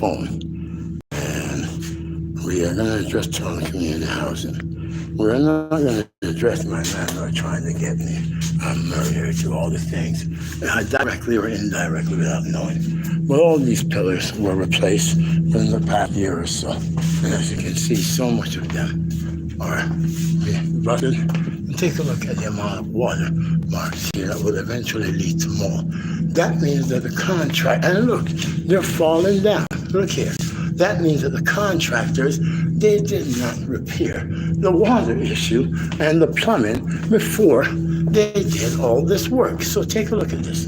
phone. And we are going to address town community housing. We're not going to address my landlord trying to get me murdered to all the things, directly or indirectly without knowing. Well, all these pillars were replaced in the past year or so. And as you can see, so much of them are rusted. And take a look at the amount of water marks here that will eventually lead to mold. That means that the contract, and look, they're falling down. Look here. That means that the contractors, they did not repair the water issue and the plumbing before they did all this work. So take a look at this.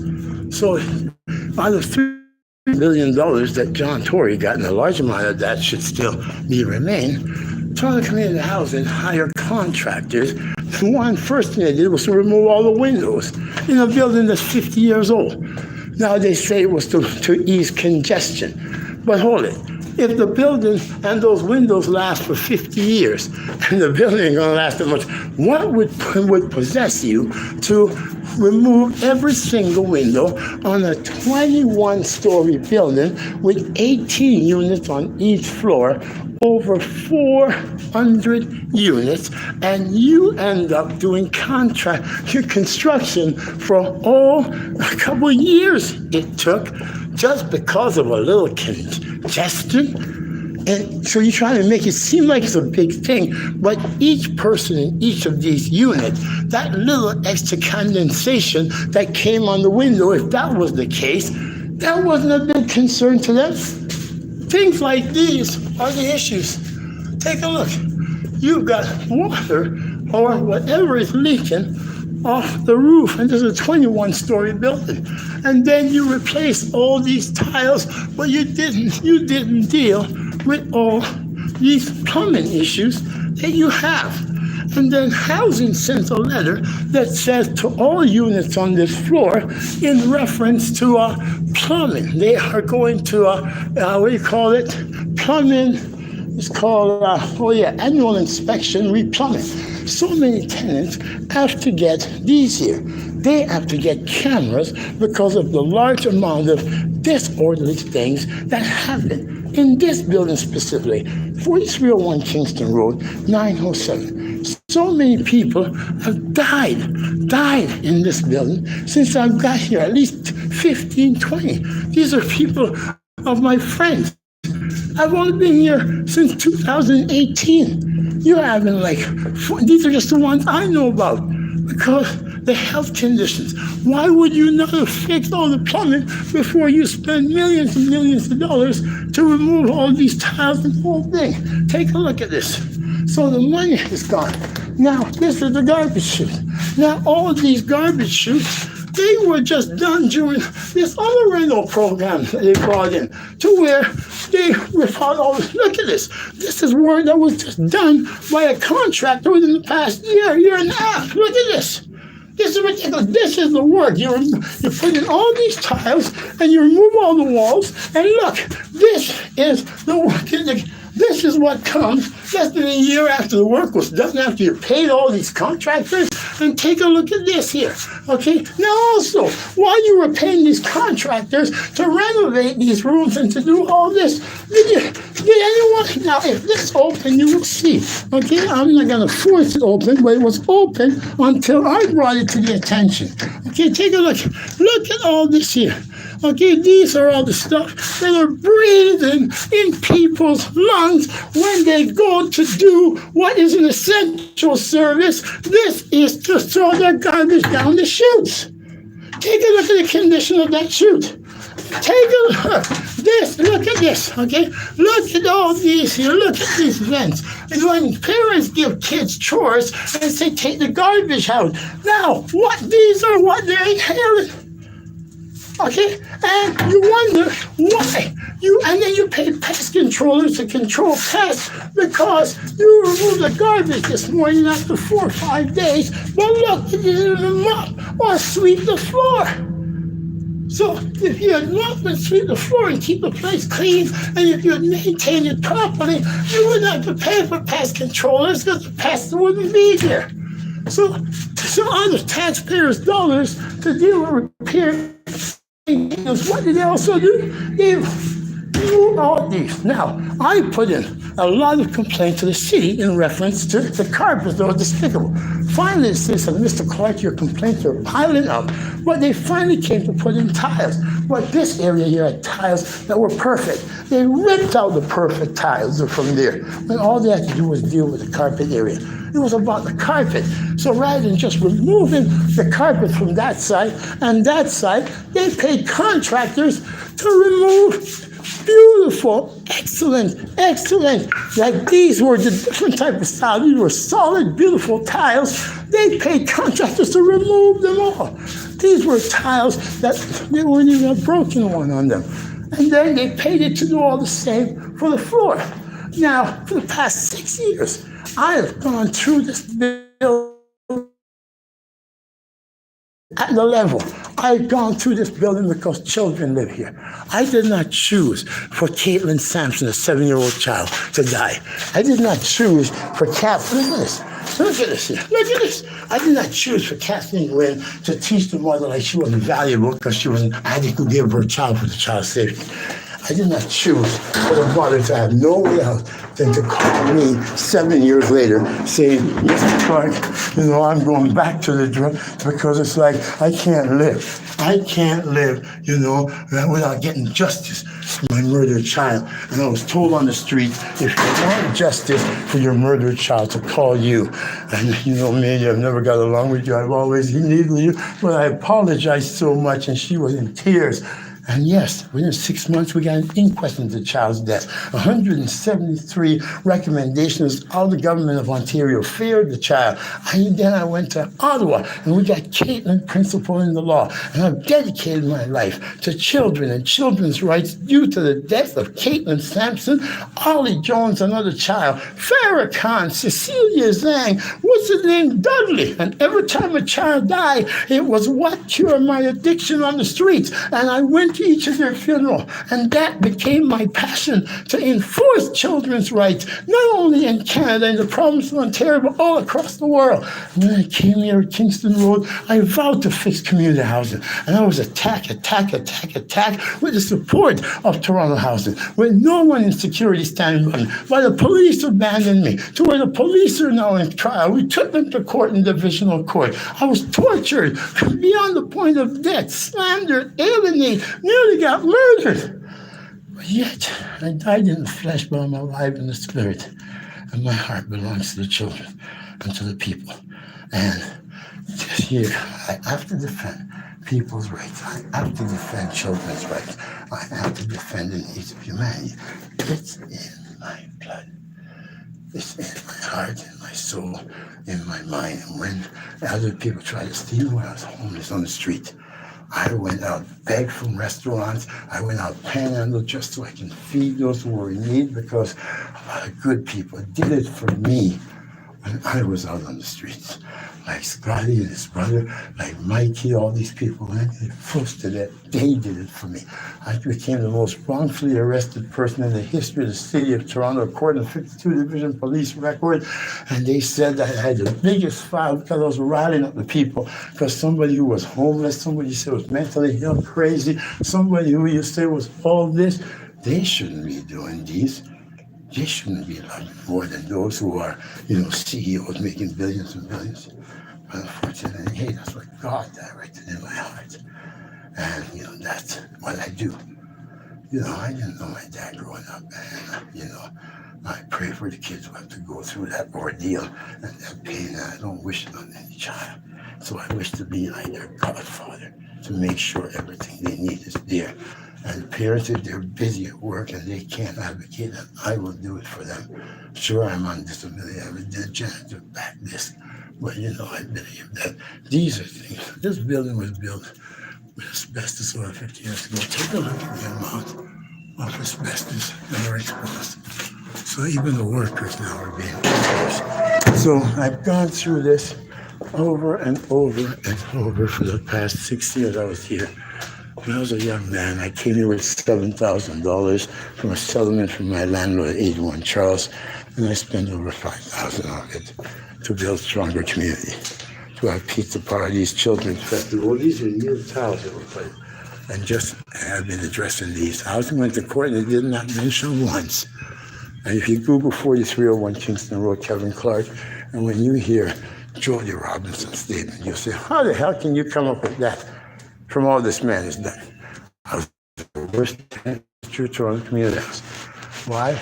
So out of $3 billion that John Tory got, and a large amount of that should still remain, Toronto Community Housing hired contractors. One first thing they did was to remove all the windows in a building that's 50 years old. Now they say it was to ease congestion. But hold it. If the building and those windows last for 50 years, and the building ain't gonna last that much, what would possess you to remove every single window on a 21-story building with 18 units on each floor, over 400 units, and you end up doing construction for a couple of years it took just because of a little congestion? And so you're trying to make it seem like it's a big thing, but each person in each of these units, that little extra condensation that came on the window, if that was the case, that wasn't a big concern to them. Things like these are the issues. Take a look. You've got water or whatever is leaking off the roof, and there's a 21-story building. And then you replace all these tiles, but you didn't deal with all these plumbing issues that you have. And then housing sends a letter that says to all units on this floor, in reference to plumbing, they are going to, what do you call it? Plumbing, it's called, annual inspection, replumbing. So many tenants have to get these here. They have to get cameras because of the large amount of disorderly things that happen in this building specifically. 4301 Kingston Road, 907. So many people have died in this building since I've got here, at least 15, 20. These are people of my friends. I've only been here since 2018. You're having these are just the ones I know about because the health conditions. Why would you not have fixed all the plumbing before you spend millions and millions of dollars to remove all these tiles and the whole thing? Take a look at this. So the money is gone. Now, this is the garbage chute. Now, all of these garbage chutes, they were just done during this other rental program that they brought in, to where they rip out all this. Look at this. This is work that was just done by a contractor within the past year and a half. Look at this. This is ridiculous. This is the work. You're putting all these tiles and you remove all the walls. And look, this is the work. This is what comes less than a year after the work was done, after you paid all these contractors. And take a look at this here, okay? Now also, while you were paying these contractors to renovate these rooms and to do all this, did anyone, now if this open, you will see, okay? I'm not gonna force it open, but it was open until I brought it to the attention. Okay, take a look. Look at all this here. Okay, these are all the stuff that are breathing in people's lungs when they go to do what is an essential service. This is to throw their garbage down the chutes. Take a look at the condition of that chute. Take a look. Look at this, okay? Look at all these here. Look at these vents. And when parents give kids chores and say, take the garbage out. Now, these are what they're inheriting. Okay, and you wonder why and then you pay pest controllers to control pests because you removed the garbage this morning after 4 or 5 days, but look, you didn't mop or sweep the floor. So if you had mopped and sweep the floor and keep the place clean, and if you had maintained it properly, you wouldn't have to pay for pest controllers because the pests wouldn't be there. So on the taxpayers' dollars to deal with repair. What did they also do? They remove all these. Now, I put in a lot of complaints to the city in reference to the carpets that were despicable. Finally, the city said, Mr. Clarke, your complaints are piling up. But they finally came to put in tiles. But this area here had tiles that were perfect. They ripped out the perfect tiles from there. And all they had to do was deal with the carpet area. It was about the carpet. So rather than just removing the carpet from that side and that side, they paid contractors to remove beautiful, excellent, like these were the different type of style. These were solid, beautiful tiles. They paid contractors to remove them all. These were tiles that they weren't even a broken one on them. And then they paid it to do all the same for the floor. Now, for the past 6 years, I have gone through this building at the level. I've gone through this building because children live here. I did not choose for Caitlin Sampson, a 7-year-old child, to die. I did not choose for Kathleen. Look at this. Look at this here. Look at this. I did not choose for Kathleen Wynn to teach the mother like she wasn't valuable because she wasn't adequate to give her child for the child's safety. I did not choose for the mother to have no way else than to call me 7 years later saying, Mr. Clarke, I'm going back to the drug because it's like I can't live. I can't live, without getting justice for my murdered child. And I was told on the street, if you want justice for your murdered child, to call you. And me, I've never got along with you. I've always needed you. But I apologized so much, and she was in tears. And yes, within 6 months, we got an inquest into the child's death. 173 recommendations. All the government of Ontario feared the child. And then I went to Ottawa, and we got Caitlin principle in the law. And I've dedicated my life to children and children's rights due to the death of Caitlin Sampson, Ollie Jones, another child, Farrah Khan, Cecilia Zhang, what's his name, Dudley. And every time a child died, it was what cured my addiction on the streets. And I went to each of their funeral, and that became my passion to enforce children's rights, not only in Canada, in the province of Ontario, but all across the world. And when I came here at Kingston Road, I vowed to fix community housing, and I was attacked with the support of Toronto Housing, with no one in security standing by me. But the police abandoned me, to where the police are now in trial. We took them to court in divisional court. I was tortured beyond the point of death, slandered, alienated, nearly got murdered. But yet, I died in the flesh, but I'm alive in the spirit. And my heart belongs to the children and to the people. And this here, I have to defend people's rights. I have to defend children's rights. I have to defend the needs of humanity. It's in my blood. It's in my heart, in my soul, in my mind. And when other people try to steal when I was homeless on the street, I went out, begged from restaurants. I went out panhandle just so I can feed those who were in need, because a lot of good people did it for me when I was out on the streets. Like Scotty and his brother, like Mikey, all these people, and they posted it. They did it for me. I became the most wrongfully arrested person in the history of the city of Toronto, according to 52 Division Police record. And they said that I had the biggest file because I was rallying up the people. Because somebody who was homeless, somebody you said was mentally ill, crazy, somebody who you say was all this, they shouldn't be doing these. They shouldn't be loving more than those who are, CEOs making billions and billions. But unfortunately, hey, that's what God directed in my heart. And, that's what I do. I didn't know my dad growing up. And, I pray for the kids who have to go through that ordeal and that pain. And I don't wish it on any child. So I wish to be like their godfather, to make sure everything they need is there. And parents, if they're busy at work and they can't advocate that, I will do it for them. Sure, I'm on disability. I have a degenerative back disc. But, I believe that these are things. This building was built with asbestos over 50 years ago. Take a look at the amount of asbestos that are exposed. So even the workers now are being exposed. So I've gone through this over and over and over for the past 6 years I was here. When I was a young man, I came here with $7,000 from a settlement from my landlord at 81 Charles, and I spent over $5,000 of it to build stronger community, to have pizza parties, children's festival. These are new tiles that were put in. and just have been addressing these. I also went to court and it did not mention once. And if you Google 4301 Kingston Road, Kevin Clarke, and when you hear Georgia Robinson's statement, you'll say, how the hell can you come up with that from all this man has done? I was the worst teacher on the community house. Why?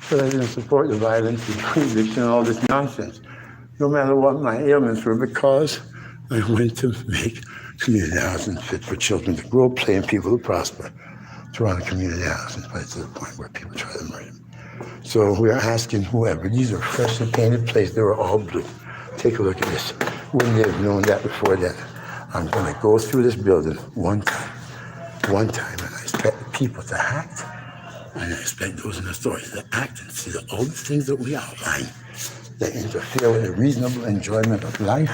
Because I didn't support the violence, the conviction, and all this nonsense. No matter what my ailments were, because I went to make community housing fit for children to grow, play, and people to prosper. Toronto community housing, right to the point where people try to murder them. So we are asking whoever, these are freshly painted plates, they were all blue. Take a look at this. Wouldn't they have known that before then? I'm going to go through this building one time, and I expect people to act, and I expect those in authority to act and see that all the things that we outline that interfere with the reasonable enjoyment of life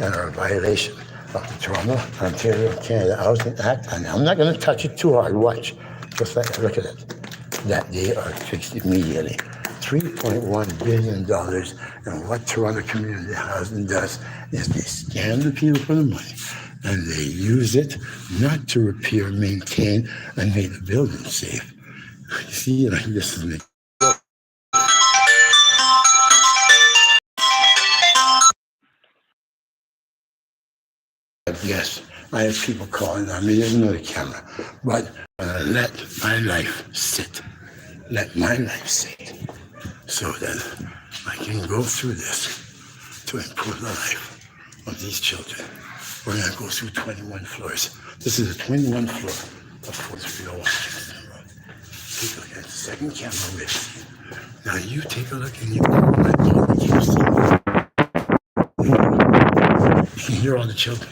and are a violation of the Toronto, Ontario, Canada Housing Act. And I'm not going to touch it too hard. Watch. Just like, look at it. That they are fixed immediately. $3.1 billion. And what Toronto Community Housing does is they scam the people for the money and they use it not to repair, maintain, and make the building safe. You see, this is an yes, I have people calling on me. There's another camera. But let my life sit. Let my life sit. So that I can go through this to improve the life of these children. We're going to go through 21 floors. This is the 21st floor of 4301 Kingston Road. Take a look at the second camera with you. Now you take a look and you can hear all the children.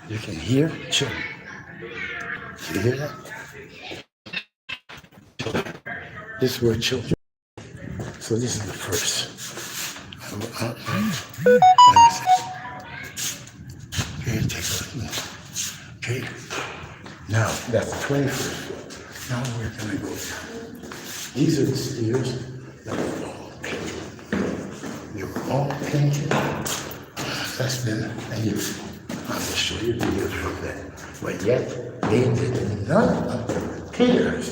You can hear children. You hear that? This were children. So this is the first. Okay, take a look. Okay. Now that's the 21st floor. Now we're going to go down. These are the stairs that were all painted. They were all painted. That's been a use. I will show you videos from that. But yet, they did none of the repairs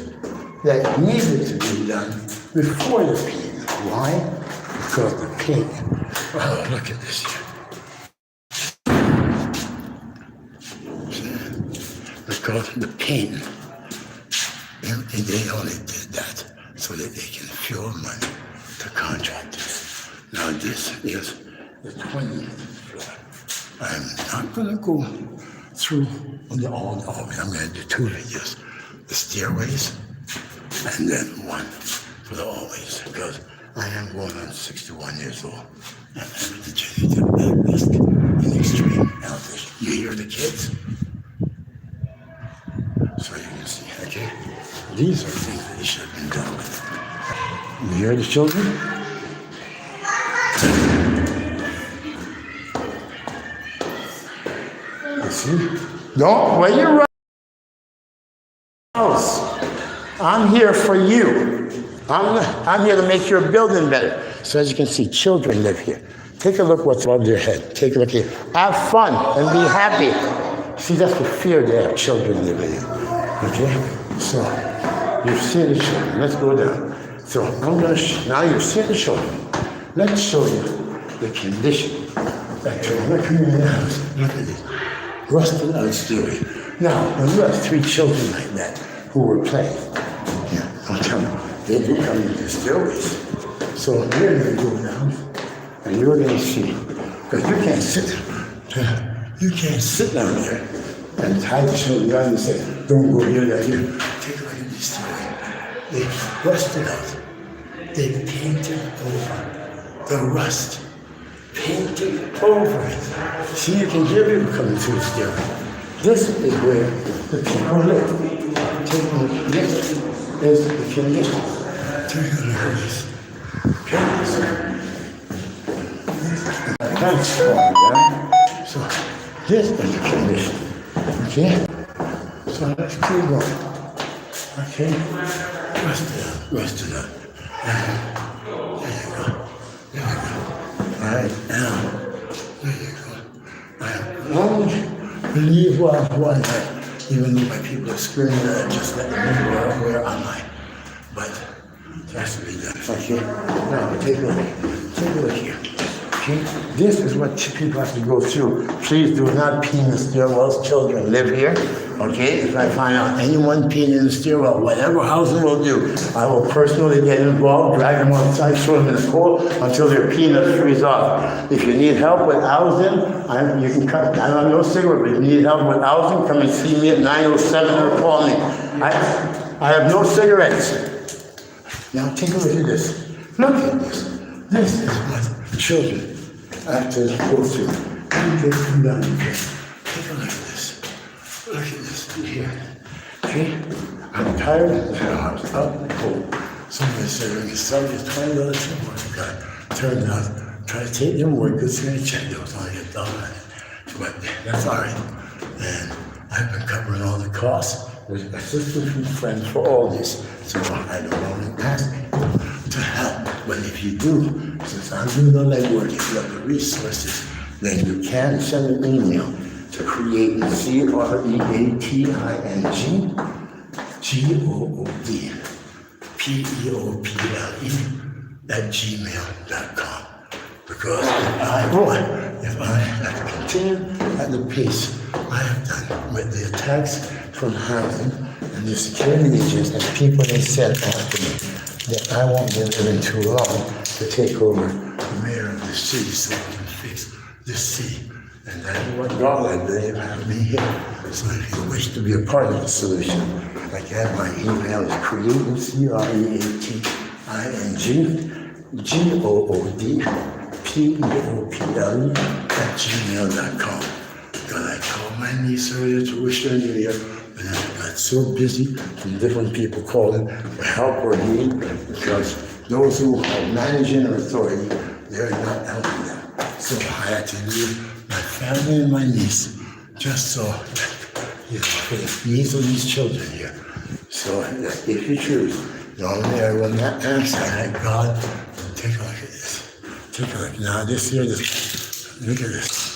that needed to be done before the paint. Why? Because the paint, oh, look at this here. Because the paint, they only did that so that they can fuel money to contractors. Now this is the 20th floor. I'm not going to go through all the way. I'm going to do 2 videos. The stairways and then one for the hallways, because I am going on 61 years old. And I'm degenerative at risk in extreme health. You hear the kids? So you can see, okay? These are things that should have been done with. You hear the children? You see? Don't, when you're right, house. I'm here for you. I'm here to make your building better. So as you can see, children live here. Take a look what's above their head. Take a look here. Have fun and be happy. See, that's the fear they have children living in. Okay? So, you've seen the children. Let's go down. So, I'm going to, now you've seen the children. Let's show you the condition that Toronto Community House. Look at this. Rusted out stairway. Now, when you have 3 children like that who were playing, yeah, I'm telling you, they do come into the stairways. So we're going to go down, and you're going to see, because you can't sit down there and tie the children down and say, don't go here, that here. Take a look at this stairway. They rusted out. They painted over the rust. Painted over it. See, you can hear people coming through the stairway. This is where the people live. Take a look. This is the condition. Take a look at this. So this is the condition. Okay? So let's keep going. Okay? Rusted out. There you go. There you go. All right, now, there you go. I am only believe one night, even though my people are screaming at just let me know where am I. But it has to be done. Okay? Now, take a look. Take a look here. Okay? This is what people have to go through. Please do not pee in the stairwells. Children live here. Okay? If I find out anyone peeing in the stairwell, whatever housing will do, I will personally get involved, drag them outside, throw them in the cold until their peanut freeze off. If you need help with housing, you can come. I don't know cigarette, but if you need help with housing, come and see me at 907 or call me. I have no cigarettes. Now take a look at this. Look at this. This is what children have to go through. They come down here. Take a look at this. Look at this here. Okay? I'm tired of the house out in the cold. Somebody said, "We're going to sell you $20 support." God, turned out, try to take them away, good thing check. There was only $1. But that's all right. And I've been covering all the costs. There's assistance from friends for all this. So I don't want to ask people to help. But if you do, since I'm doing the legwork, if you have the resources, then you can send an email to create CREATING GOODPEOPLE@gmail.com. Because if I have continued at the pace I have done with the attacks from housing and the security agents and people they sent after me, that I won't be living too long to take over the mayor of the city so we can fix this city. And that is what God, I believe, have me here. So if you wish to be a part of the solution, again, my email is creating, CREATINGOODPEOPLE@gmail.com. Because I called my niece earlier to wish her New Year, and I got so busy from different people calling for help or need, because those who are managing authority, they're not helping them. So I had to leave my family and my niece just so, for the needs of these children here. So if you choose, normally I will not answer. I God, take a look at this. Take a look. Now this here, look at this.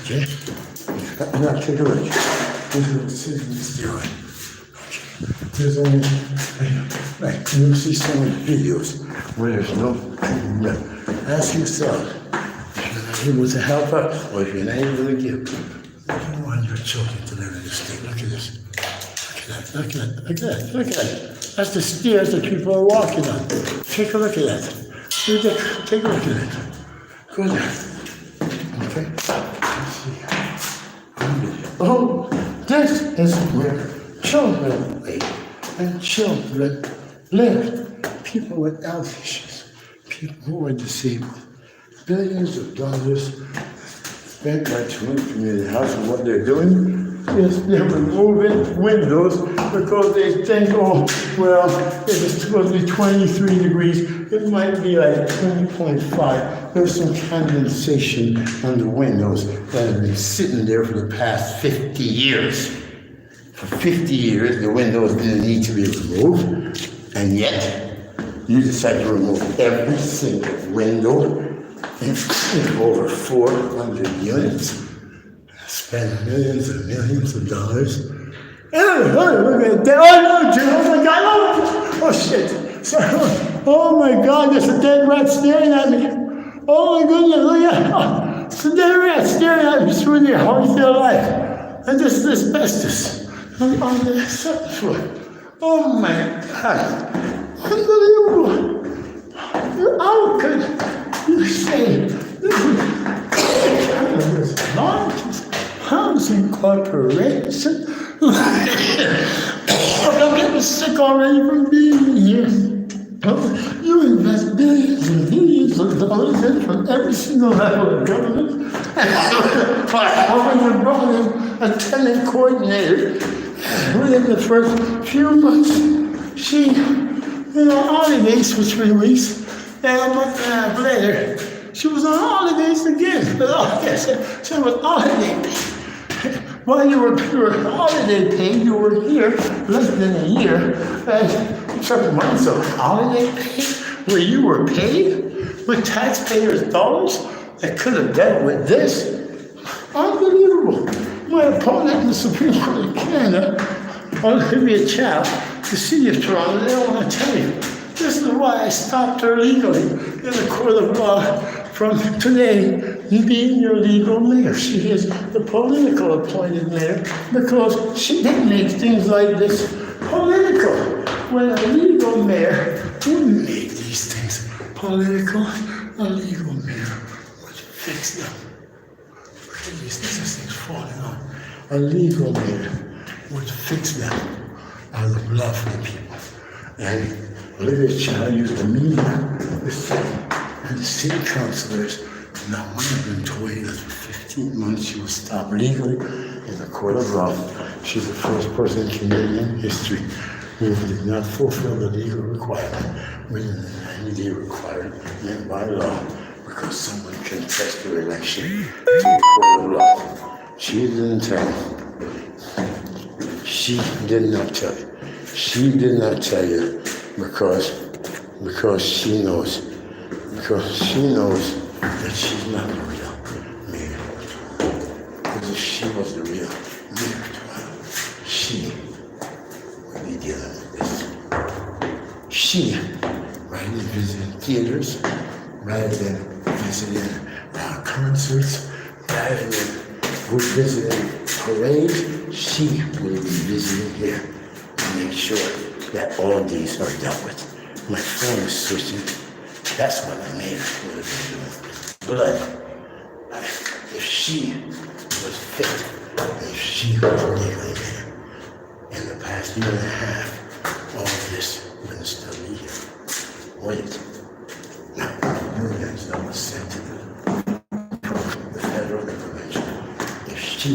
Okay? Now take a look. This is what citizens doing. Okay. There's only, like, you'll see some videos where there's no treatment. Ask yourself, if you're not able to help us, or if you're not able to give, you don't want your children to live in this state. Look at this. Look at that. Look at that. Look at that. That's the stairs that people are walking on. Take a look at that. Take a look at it. Go there. Okay? Let's see. Oh, this is where children play and children live. People with health issues, people who are disabled. Billions of dollars spent by Twin Community House, and what they're doing is they're removing windows because they think, oh, well, if it's supposed to be 23 degrees, it might be like 20.5. There's some condensation on the windows that have been sitting there for the past 50 years. For 50 years, the windows didn't need to be removed, and yet you decide to remove every single window in over 400 units. Spend millions and millions of dollars. Oh, look at that. Oh, no, Jim. Oh, my God. Oh, shit. Sorry. Oh, my God. There's a dead rat staring at me. Oh, my goodness. Look at that. Oh, it's a dead rat staring at me through there. How is their life? And this is asbestos on the second floor. Oh, my God. Unbelievable. How could you say this is largest housing corporation? I'm getting sick already from being here. You invest billions and billions of dollars in from every single level of government. When you brought in a tenant coordinator within the first few months, she, holidays for 3 weeks, and a month and a half later, she was on holidays again. But she was holiday pay. While you were holiday paid, you were here less than a year, and 7 months of holiday pay, where you were paid with taxpayers' dollars that could have dealt with this. Unbelievable. My opponent in the Supreme Court of Canada, Olivia Chow, the city of Toronto, they don't want to tell you. This is why I stopped her legally in the court of law from today being your legal mayor. She is the political appointed mayor because she didn't make things like this political. When a legal mayor wouldn't make these things political, a legal mayor would fix them. Please, this thing's falling off. A legal mayor would fix them out of love for the people. And Olivia Chow used the media, the city, and the city councilors. Not one of them told you that for 15 months she was stopped legally in the court of law. She's the first person in Canadian history who did not fulfill the legal requirement within the 90-day requirement by law because someone contested her election to the court of law. She didn't tell you. She did not tell you. She did not tell you because she knows. Because she knows that she's not the real mayor. Because if she was the real mayor, she would be dealing with this. She, rather than visiting theaters, rather than visiting concerts, rather than visiting parades, she will be visiting here to make sure that all these are dealt with. My phone is switching. That's what I made her would have been doing. Blood. If she was fit, if she was legally there, in the past year and a half, all of this wouldn't still be here. Wait. Now, millions that were sent to the federal and provincial. If she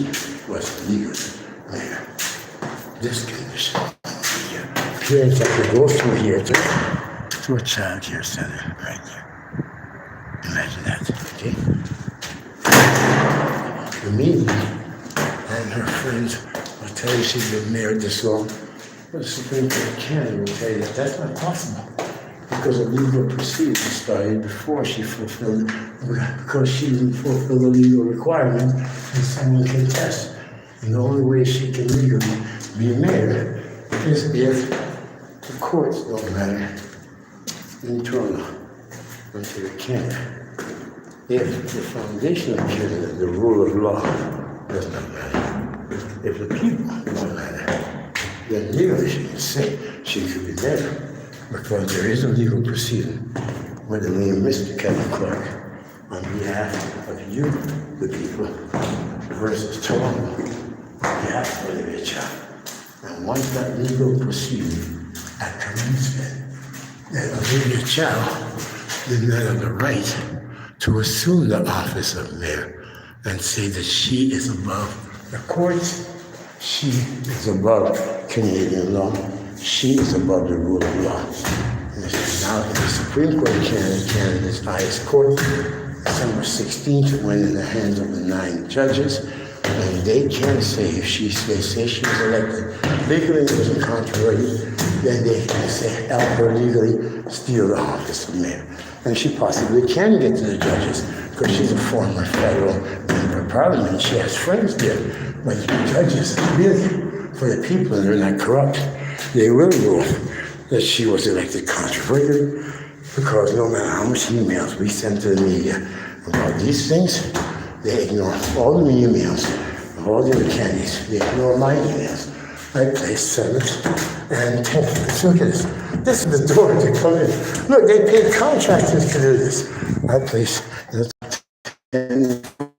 was legally there, this condition here, parents have to go through here to a child care center right there. Imagine that, okay? The media and her friends will tell you she's been married this long, but the Supreme Court of Canada will tell you that that's not possible because a legal proceeding started before she fulfilled, because she didn't fulfill the legal requirement and someone can test. And the only way she can legally be married is if the courts don't matter in Toronto until Canada. If the foundation of Canada, the rule of law, does not matter, if the people don't matter, then legally she can say she could be married because there is a legal proceeding where the name Mr. Kevin Clarke on behalf of you, the people, versus Toronto, on behalf of Olivia Chow. And once that legal proceeding at commencement, then Olivia Chow did not have the right to assume the office of mayor and say that she is above the courts, she is above Canadian law, she is above the rule of law. And this is now in the Supreme Court of Canada, Canada's highest court. December 16th went in the hands of the 9 judges, and they can say if they say she was elected legally, it was a controversy, then they can say help her legally steal the office of mayor. And she possibly can get to the judges because she's a former federal member of parliament. She has friends there. But the judges, really, for the people, and they're not corrupt, they will rule that she was elected controversially because no matter how much emails we send to the media about these things, they ignore all the emails of all the other candidates. They ignore my emails. I placed 7th and 10th. Let's look at this. This is the door to come in. Look, they paid contractors to do this. I placed 10th.